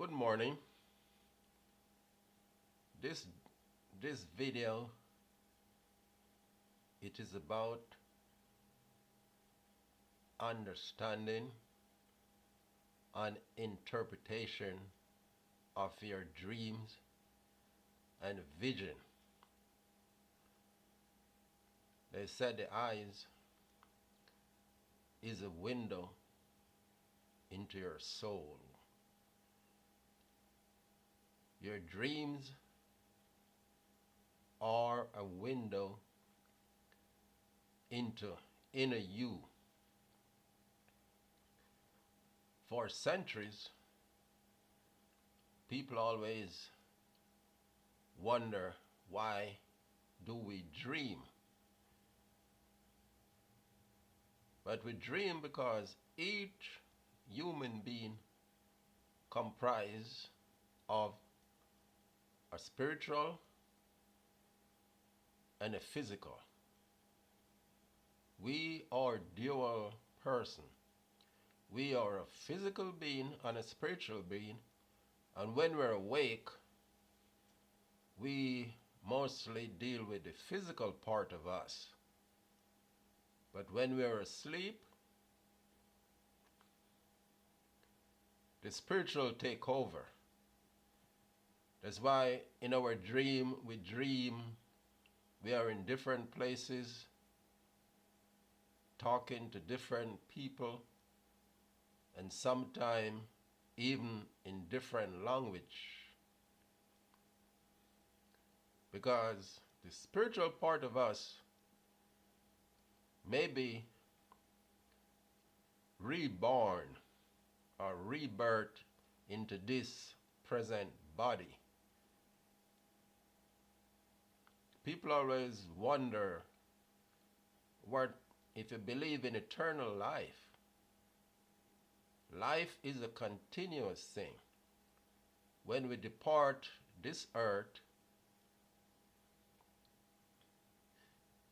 Good morning. This video, it is about understanding and interpretation of your dreams and vision. They said the eyes is a window into your soul. Your dreams are a window into inner you. For centuries, people always wonder, why do we dream? But we dream because each human being comprises of a spiritual and a physical. We are dual person. We are a physical being and a spiritual being, and when we're awake, we mostly deal with the physical part of us. But when we're asleep, the spiritual take over. That's why in our dream we are in different places, talking to different people, and sometimes even in different language. Because the spiritual part of us may be reborn or rebirth into this present body. People always wonder, what if you believe in eternal life? Life is a continuous thing. When we depart this earth,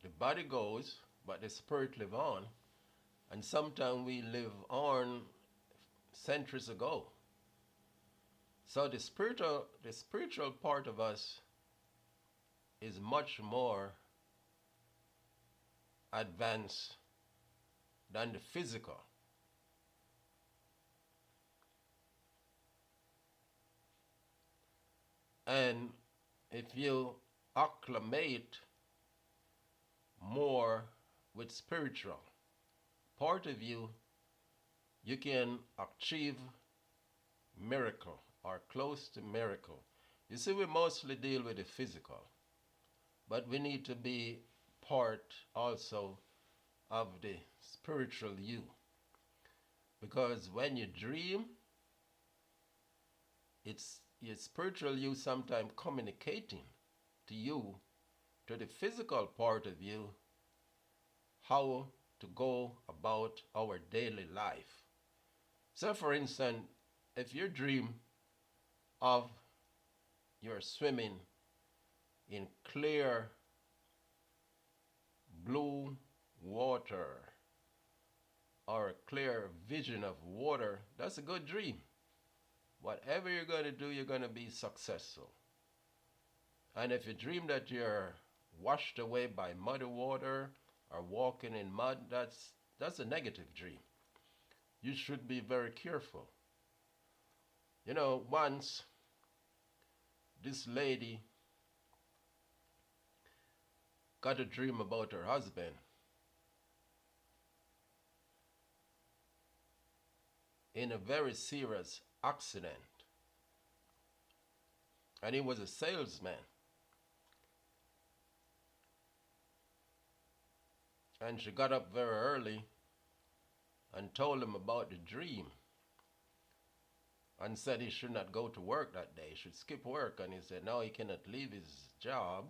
the body goes, but the spirit live on. And sometimes we live on centuries ago. So the spiritual part of us is much more advanced than the physical. And if you acclimate more with spiritual part of you, you can achieve miracle or close to miracle. You see, we mostly deal with the physical, but we need to be part also of the spiritual you. Because when you dream, it's your spiritual you sometimes communicating to you, to the physical part of you, how to go about our daily life. So for instance, if you dream of you're swimming in clear blue water or a clear vision of water, that's a good dream. Whatever you're going to do, you're going to be successful. And if you dream that you're washed away by muddy water or walking in mud, that's a negative dream. You should be very careful. You know, once this lady got a dream about her husband. In a very serious accident. And he was a salesman. And she got up very early and told him about the dream. And said he should not go to work that day. He should skip work. And he said no, he cannot leave his job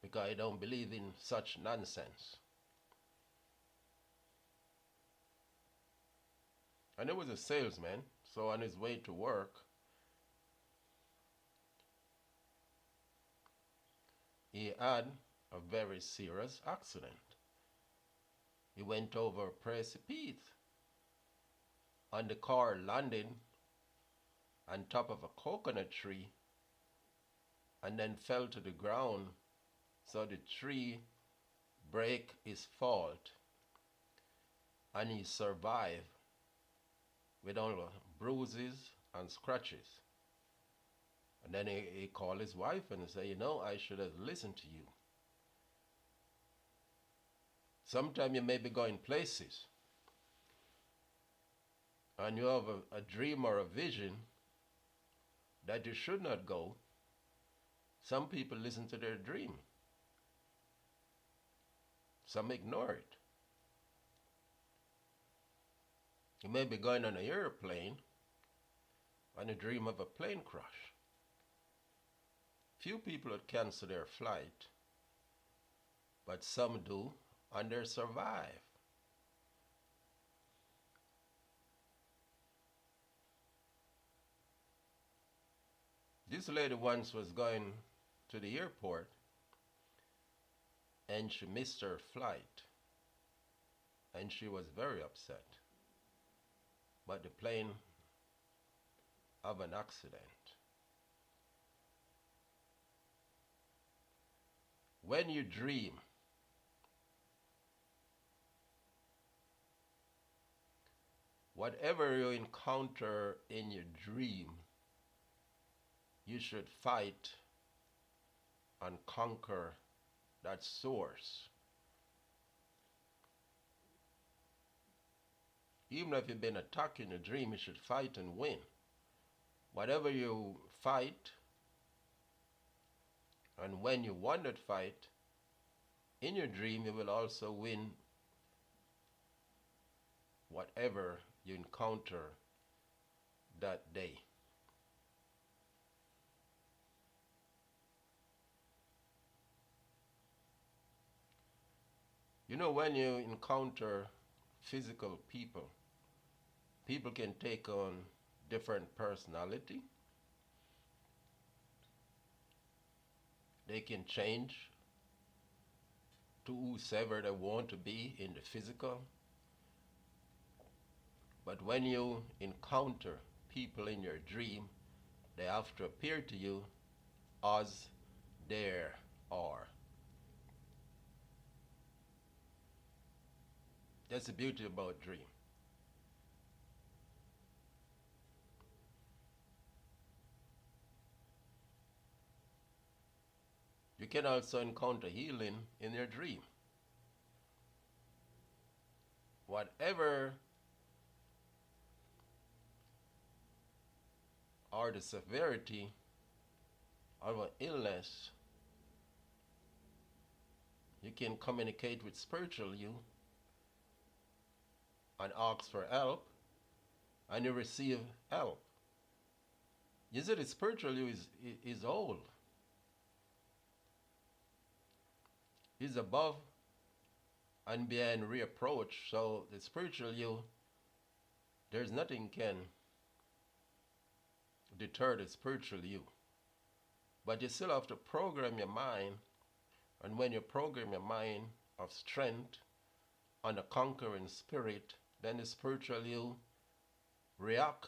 because I don't believe in such nonsense. And he was a salesman, so on his way to work, he had a very serious accident. He went over a precipice. and the car landed on top of a coconut tree and then fell to the ground, so the tree break his fault and he survived with all the bruises and scratches. And then he called his wife and said, I should have listened to you. Sometimes you may be going places and you have a dream or a vision that you should not go. Some people listen to their dream. Some ignore it. You may be going on an airplane and you dream of a plane crash. Few people would cancel their flight, but some do, and they survive. This lady once was going to the airport and she missed her flight and she was very upset. But the plane had an accident. When you dream, whatever you encounter in your dream, you should fight and conquer that source. Even if you've been attacked in a dream, you should fight and win. Whatever you fight, and when you won that fight, in your dream you will also win whatever you encounter that day. When you encounter physical people, people can take on different personality. They can change to whoever they want to be in the physical. But when you encounter people in your dream, they have to appear to you as they are. That's the beauty about dream. You can also encounter healing in your dream. Whatever or the severity of an illness, you can communicate with spiritual you and ask for help, and you receive help. You see, the spiritual you is old. He's above and beyond reapproach, so the spiritual you, there's nothing can deter the spiritual you. But you still have to program your mind, and when you program your mind of strength and a conquering spirit, then the spiritual you react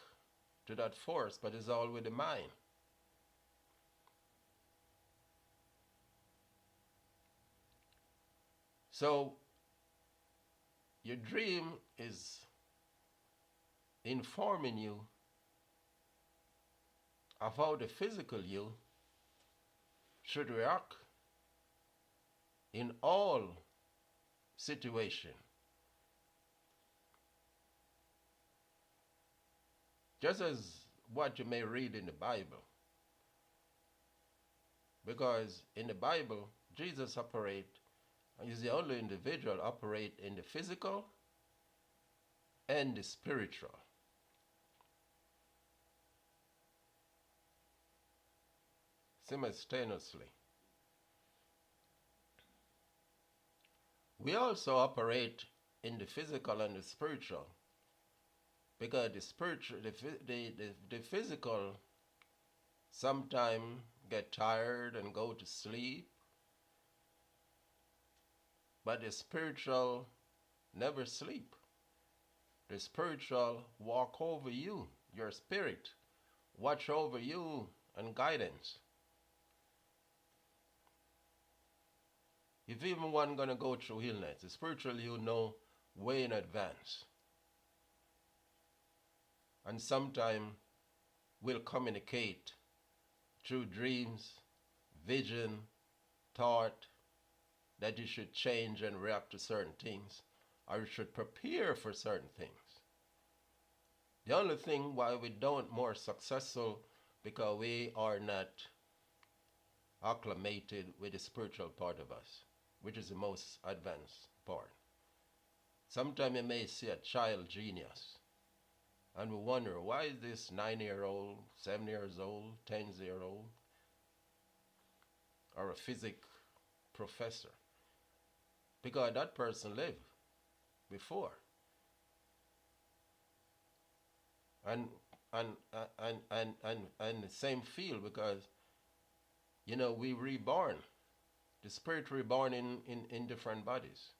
to that force, but it's all with the mind. So your dream is informing you of how the physical you should react in all situations. Just as what you may read in the Bible. Because in the Bible, Jesus operates, and he's the only individual operate in the physical and the spiritual. Simultaneously. We also operate in the physical and the spiritual, because the physical sometimes get tired and go to sleep, but the spiritual never sleep. The spiritual walk over you, your spirit, watch over you and guidance. If even one gonna go through illness, the spiritual you know way in advance. And sometime will communicate through dreams, vision, thought that you should change and react to certain things, or you should prepare for certain things. The only thing why we don't more successful because we are not acclimated with the spiritual part of us, which is the most advanced part. Sometimes you may see a child genius, and we wonder why is this 9-year-old, 7 years old, 10-year old, or a physics professor? Because that person lived before. And the same field, because we reborn. The spirit reborn in different bodies.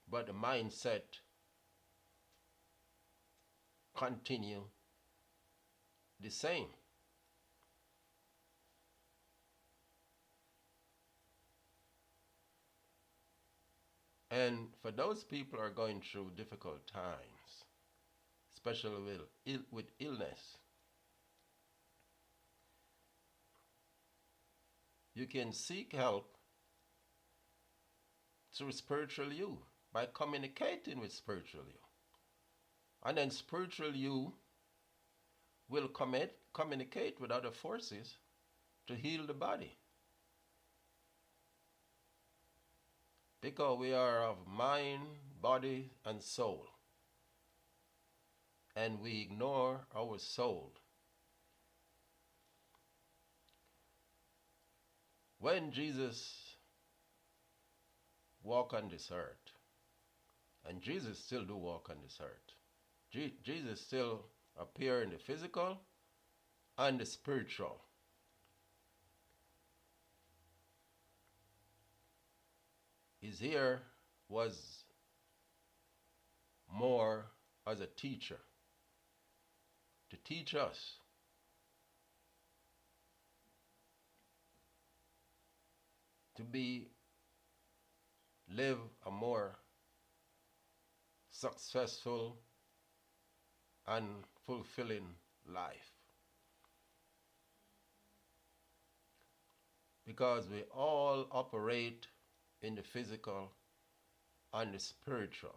But the mindset continue the same. And for those people who are going through difficult times, especially with illness, you can seek help through spiritual you by communicating with spiritual you. And then spiritual you will communicate with other forces to heal the body. Because we are of mind, body, and soul. And we ignore our soul. When Jesus walked on this earth, and Jesus still do walk on this earth, Jesus still appear in the physical and the spiritual. His here was more as a teacher, to teach us to live a more successful and fulfilling life. Because we all operate in the physical and the spiritual.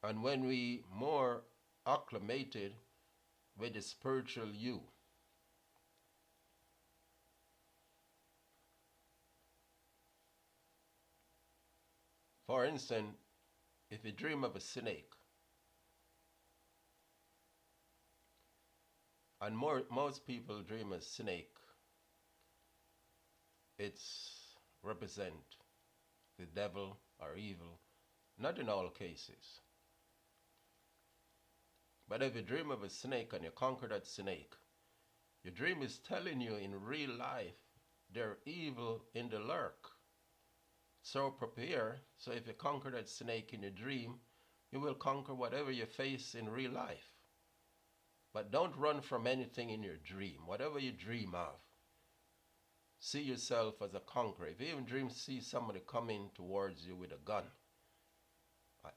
And when we more acclimated with the spiritual you, for instance, if you dream of a snake, and most people dream of snake, it's represent the devil or evil. Not in all cases. But if you dream of a snake and you conquer that snake, your dream is telling you in real life there's evil in the lurk. So prepare, so if you conquer that snake in your dream, you will conquer whatever you face in real life. But don't run from anything in your dream. Whatever you dream of, see yourself as a conqueror. If you even see somebody coming towards you with a gun,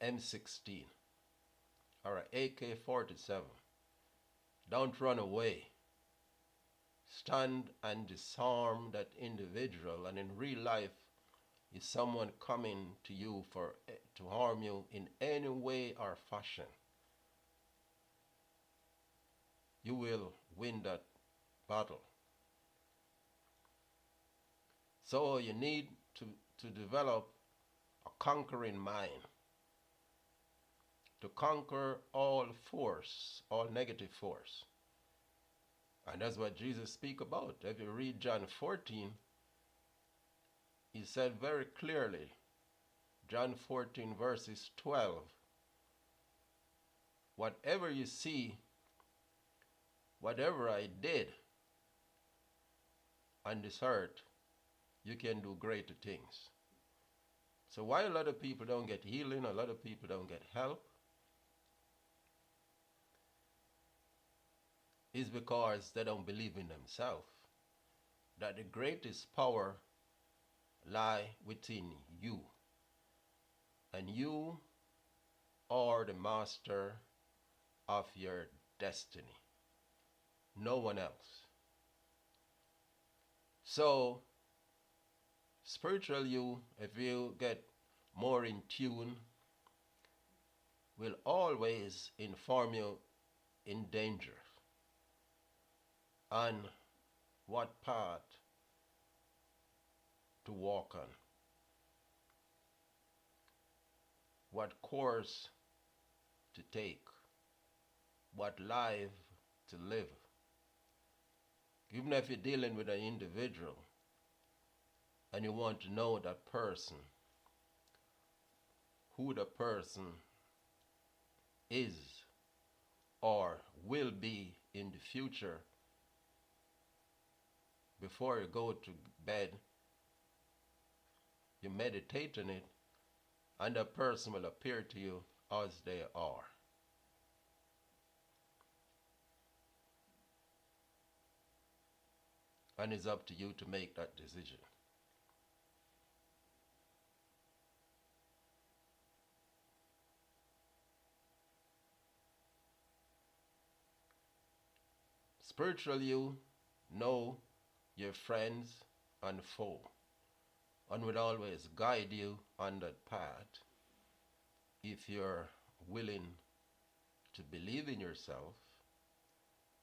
an M16 or an AK-47, don't run away. Stand and disarm that individual. And in real life, if someone coming to you to harm you in any way or fashion, you will win that battle. So you need to develop a conquering mind, to conquer all force, all negative force. And that's what Jesus speak about. If you read John 14, he said very clearly, John 14 verses 12, whatever you see, whatever I did, on this earth, you can do greater things. So why a lot of people don't get healing, a lot of people don't get help, is because they don't believe in themselves. That the greatest power lie within you. And you are the master of your destiny. No one else. So, spiritual you, if you get more in tune, will always inform you in danger on what path to walk on, what course to take, what life to live. Even if you're dealing with an individual and you want to know that person, who the person is or will be in the future, before you go to bed, you meditate on it, and that person will appear to you as they are. And it's up to you to make that decision. Spiritual you know your friends and foe, and will always guide you on that path if you're willing to believe in yourself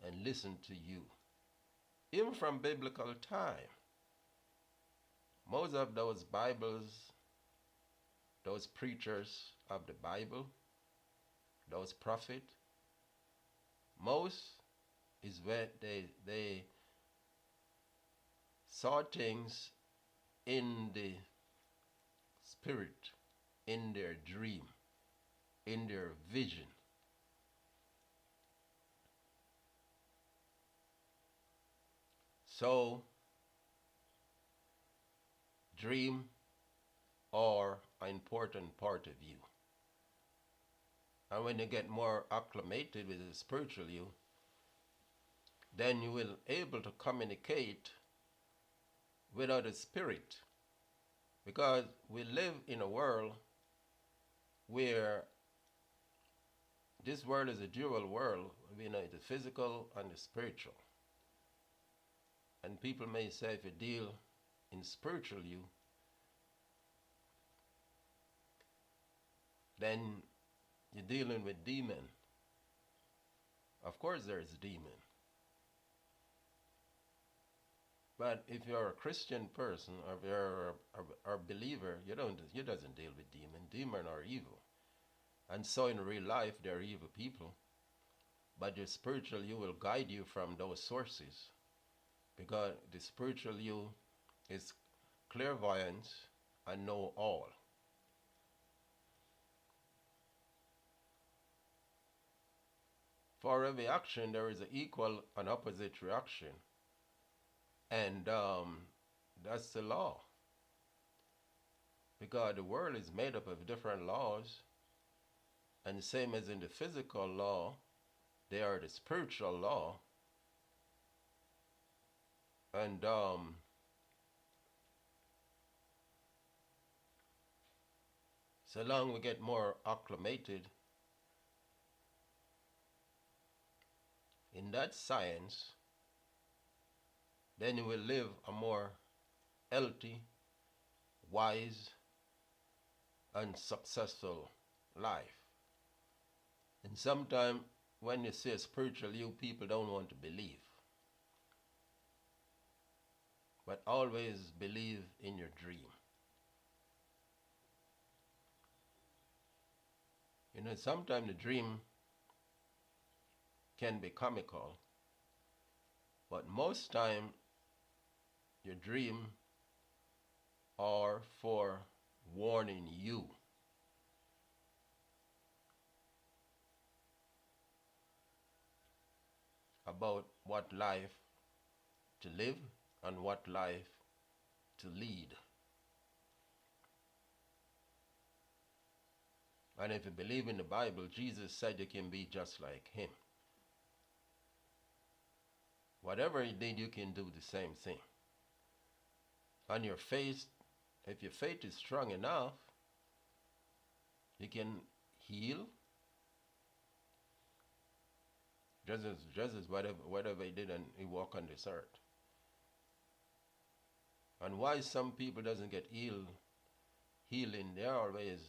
and listen to you. Even from biblical time, most of those Bibles, those preachers of the Bible, those prophets, most is where they saw things in the spirit, in their dream, in their vision. So, dream are an important part of you. And when you get more acclimated with the spiritual you, then you will able to communicate with other spirit. Because we live in a world where this world is a dual world, the physical and the spiritual. And people may say if you deal in spiritual you, then you're dealing with demon. Of course there's demon. But if you're a Christian person, or if you're a believer, you doesn't deal with demon. Demon are evil. And so in real life, they're evil people. But the spiritual you will guide you from those sources. Because the spiritual you is clairvoyant and know all. For every action, there is an equal and opposite reaction. And that's the law. Because the world is made up of different laws. And the same as in the physical law, they are the spiritual law. And so long we get more acclimated in that science, then you will live a more healthy, wise, and successful life. And sometimes when you say spiritual you, people don't want to believe. But always believe in your dream. Sometimes the dream can be comical, but most time your dream are for warning you. About what life to live on what life to lead. And if you believe in the Bible, Jesus said you can be just like him. Whatever he did, you can do the same thing. On your faith, if your faith is strong enough, you can heal. Just as whatever he did and he walked on this earth. And why some people doesn't get healing, they're always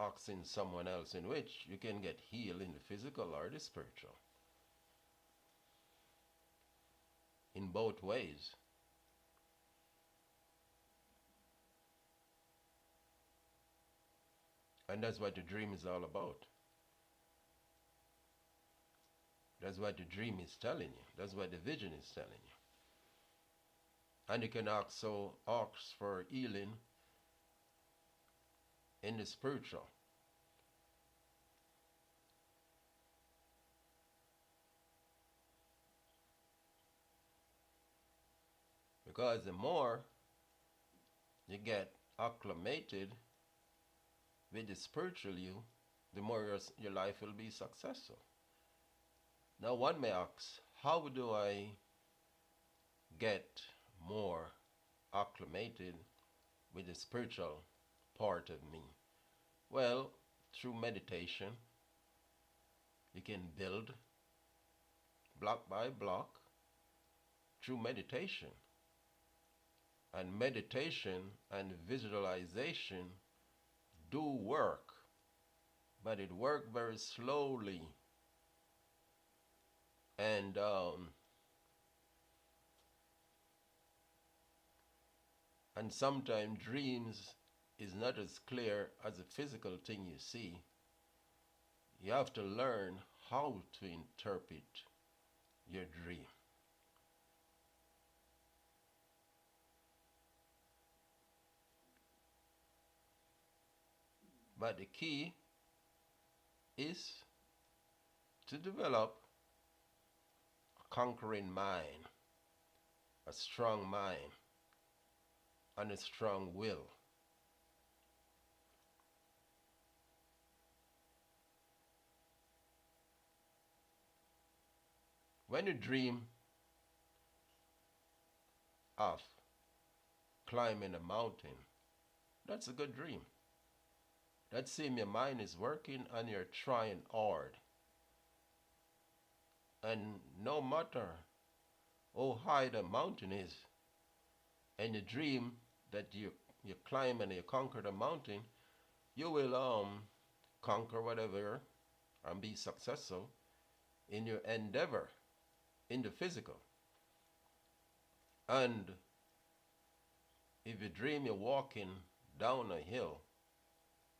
asking someone else, in which you can get healed in the physical or the spiritual. In both ways. And that's what the dream is all about. That's what the dream is telling you. That's what the vision is telling you. And you can also ask for healing in the spiritual. Because the more you get acclimated with the spiritual you, the more your life will be successful. Now one may ask, how do I get more acclimated with the spiritual part of me? Well, through meditation, you can build block by block through meditation. And meditation and visualization do work, but it works very slowly. And sometimes dreams is not as clear as a physical thing you see. You have to learn how to interpret your dream. But the key is to develop a conquering mind, a strong mind, and a strong will. When you dream of climbing a mountain, that's a good dream. That same your mind is working and you're trying hard. And no matter how high the mountain is, and you dream that you climb and you conquer the mountain, you will conquer whatever and be successful in your endeavor in the physical. And if you dream you're walking down a hill,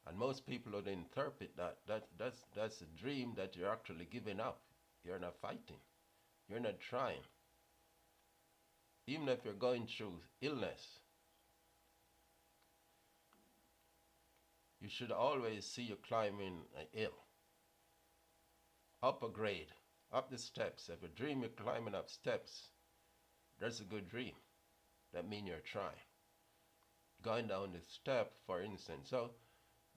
and most people would interpret that's a dream that you're actually giving up. You're not fighting. You're not trying. Even if you're going through illness, you should always see you climbing a hill. Up a grade, up the steps. If you dream you're climbing up steps, that's a good dream. That means you're trying. Going down the step, for instance. So,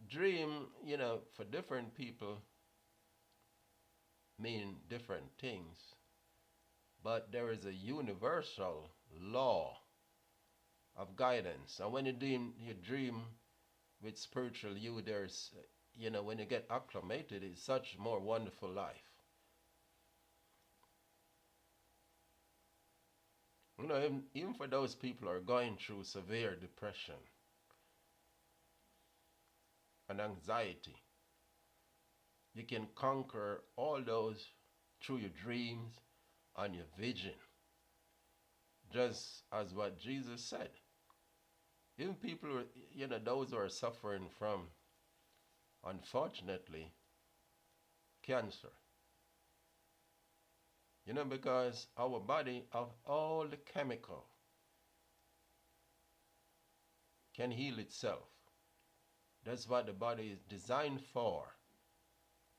dream, for different people mean different things. But there is a universal law of guidance. And when you dream with spiritual you, there's, when you get acclimated, it's such more wonderful life. Even for those people who are going through severe depression and anxiety, you can conquer all those through your dreams and your vision. Just as what Jesus said. Even people, those who are suffering from, unfortunately, cancer. Because our body, of all the chemical, can heal itself. That's what the body is designed for.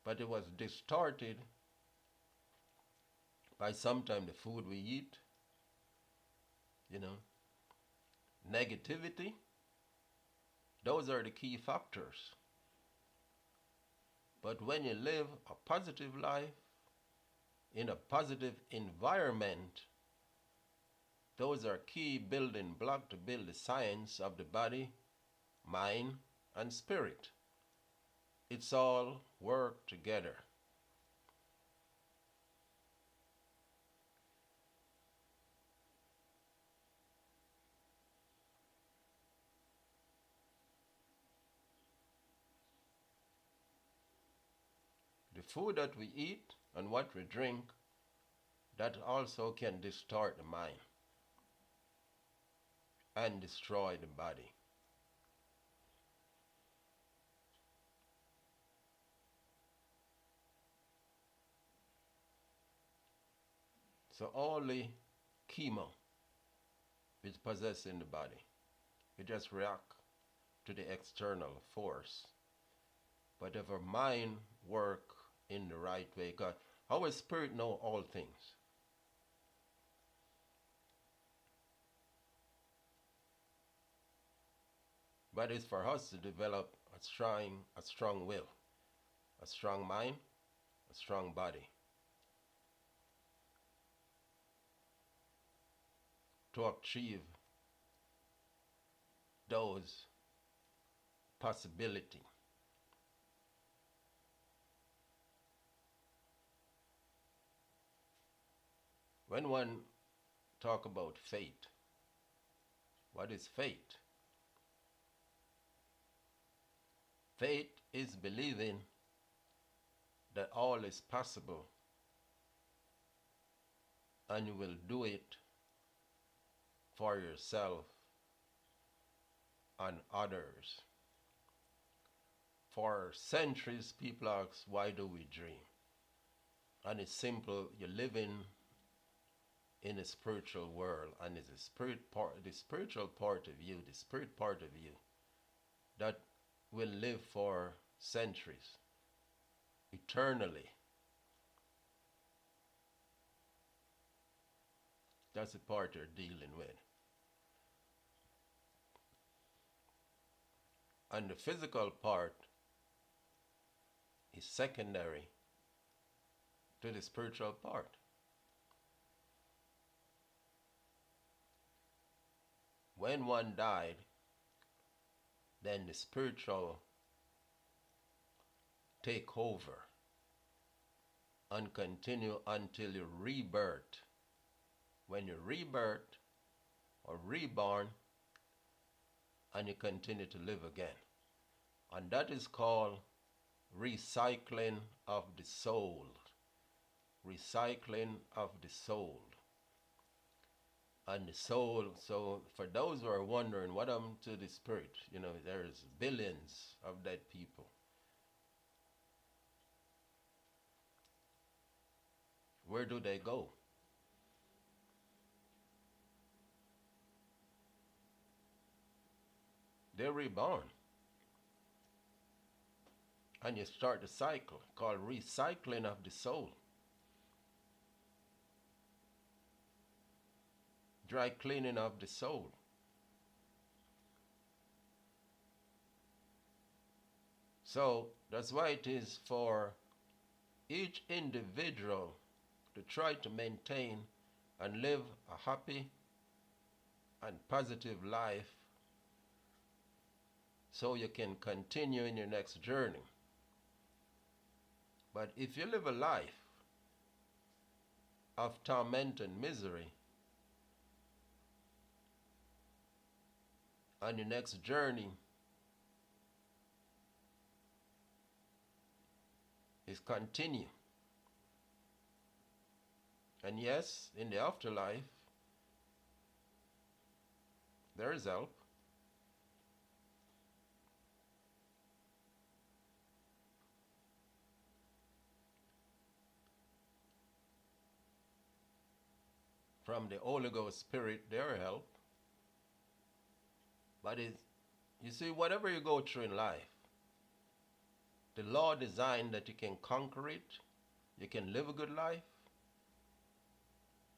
But it was distorted by sometimes the food we eat, you know, negativity. Those are the key factors. But when you live a positive life in a positive environment, those are key building blocks to build the science of the body, mind, and spirit. It's all work together. The food that we eat and what we drink, that also can distort the mind and destroy the body. So only chemo is possessing the body. We just react to the external force. But if our mind work in the right way, God, our spirit know all things. But it's for us to develop a strong will, a strong mind, a strong body, to achieve those possibilities. When one talk about fate, what is fate? Faith is believing that all is possible and you will do it for yourself and others. For centuries, people ask, why do we dream? And it's simple, you're living in a spiritual world, and it's the spiritual part of you, the spirit part of you, that will live for centuries, eternally. That's the part you're dealing with. And the physical part is secondary to the spiritual part. When one died, then the spiritual take over and continue until you rebirth. When you rebirth or reborn, and you continue to live again. And that is called recycling of the soul. Recycling of the soul. And the soul, so for those who are wondering what happened to the spirit, there's billions of dead people. Where do they go? They're reborn. And you start the cycle called recycling of the soul. Dry cleaning of the soul. So that's why it is for each individual to try to maintain and live a happy and positive life so you can continue in your next journey. But if you live a life of torment and misery, on your next journey is continue. And yes, in the afterlife, there is help. From the Holy Ghost Spirit, there is help. But you see, whatever you go through in life, the Lord designed that you can conquer it, you can live a good life,